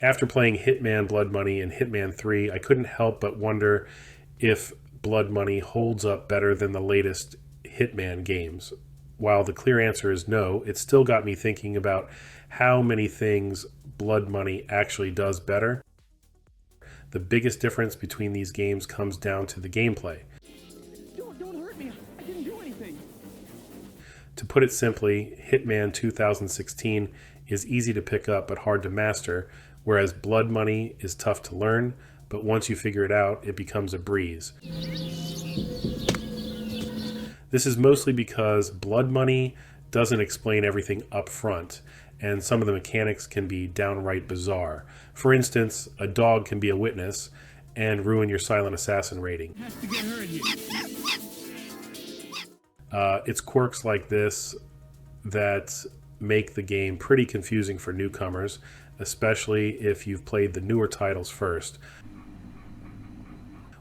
After playing Hitman Blood Money and Hitman 3, I couldn't help but wonder if Blood Money holds up better than the latest Hitman games. While the clear answer is no, it still got me thinking about how many things Blood Money actually does better. The biggest difference between these games comes down to the gameplay. Don't hurt me. I didn't do anything. To put it simply, Hitman 2016 is easy to pick up but hard to master, whereas Blood Money is tough to learn, but once you figure it out, it becomes a breeze. This is mostly because Blood Money doesn't explain everything up front, and some of the mechanics can be downright bizarre. For instance, a dog can be a witness and ruin your silent assassin rating. Has to get her in here. It's quirks like this that make the game pretty confusing for newcomers, especially if you've played the newer titles first.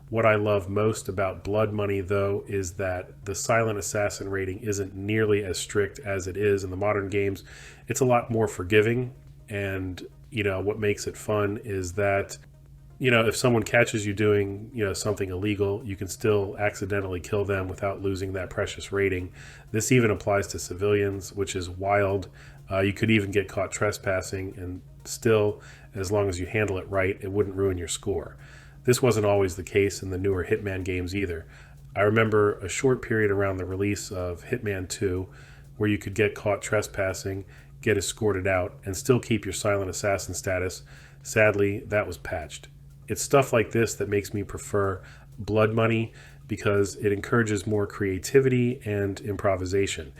What I love most about Blood Money, though, is that the silent assassin rating isn't nearly as strict as it is in the modern games. It's a lot more forgiving, and what makes it fun is that if someone catches you doing something illegal, you can still accidentally kill them without losing that precious rating. This even applies to civilians, which is wild. You could even get caught trespassing, and still, as long as you handle it right, it wouldn't ruin your score. This wasn't always the case in the newer Hitman games either. I remember a short period around the release of Hitman 2 where you could get caught trespassing, get escorted out, and still keep your silent assassin status. Sadly, that was patched. It's stuff like this that makes me prefer Blood Money because it encourages more creativity and improvisation.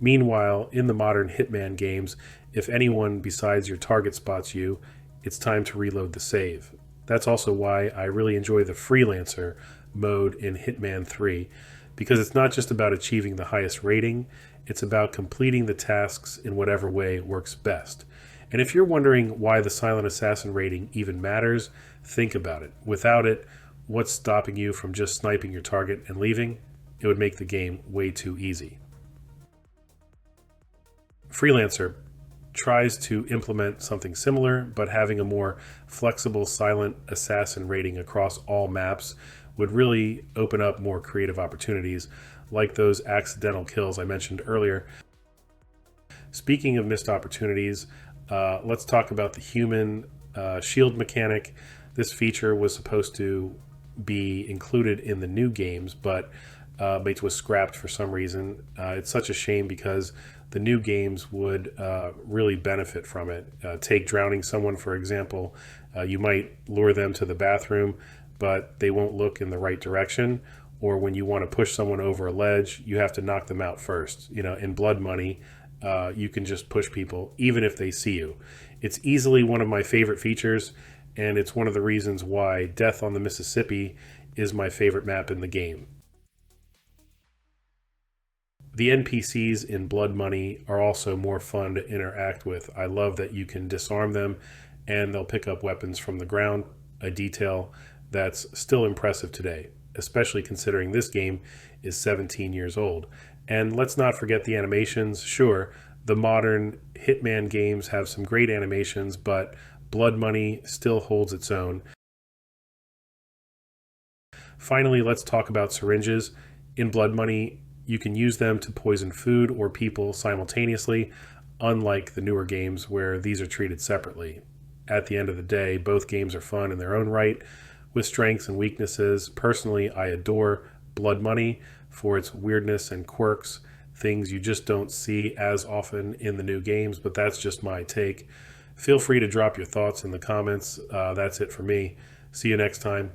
Meanwhile, in the modern Hitman games, if anyone besides your target spots you, it's time to reload the save. That's also why I really enjoy the Freelancer mode in Hitman 3, because it's not just about achieving the highest rating, it's about completing the tasks in whatever way works best. And if you're wondering why the silent assassin rating even matters, think about it. Without it, what's stopping you from just sniping your target and leaving? It would make the game way too easy. Freelancer tries to implement something similar, but having a more flexible silent assassin rating across all maps would really open up more creative opportunities, like those accidental kills I mentioned earlier. Speaking of missed opportunities, let's talk about the human shield mechanic. This feature was supposed to be included in the new games, but it was scrapped for some reason. It's such a shame because the new games would really benefit from it. Take drowning someone, for example. You might lure them to the bathroom, but they won't look in the right direction. Or when you want to push someone over a ledge, you have to knock them out first. In Blood Money, you can just push people even if they see you. It's easily one of my favorite features, and it's one of the reasons why Death on the Mississippi is my favorite map in the game. The NPCs in Blood Money are also more fun to interact with. I love that you can disarm them and they'll pick up weapons from the ground, a detail that's still impressive today, especially considering this game is 17 years old. And let's not forget the animations. Sure, the modern Hitman games have some great animations, but Blood Money still holds its own. Finally, let's talk about syringes. In Blood Money, you can use them to poison food or people simultaneously, unlike the newer games where these are treated separately. At the end of the day, both games are fun in their own right, with strengths and weaknesses. Personally, I adore Blood Money for its weirdness and quirks, things you just don't see as often in the new games, but that's just my take. Feel free to drop your thoughts in the comments. That's it for me. See you next time.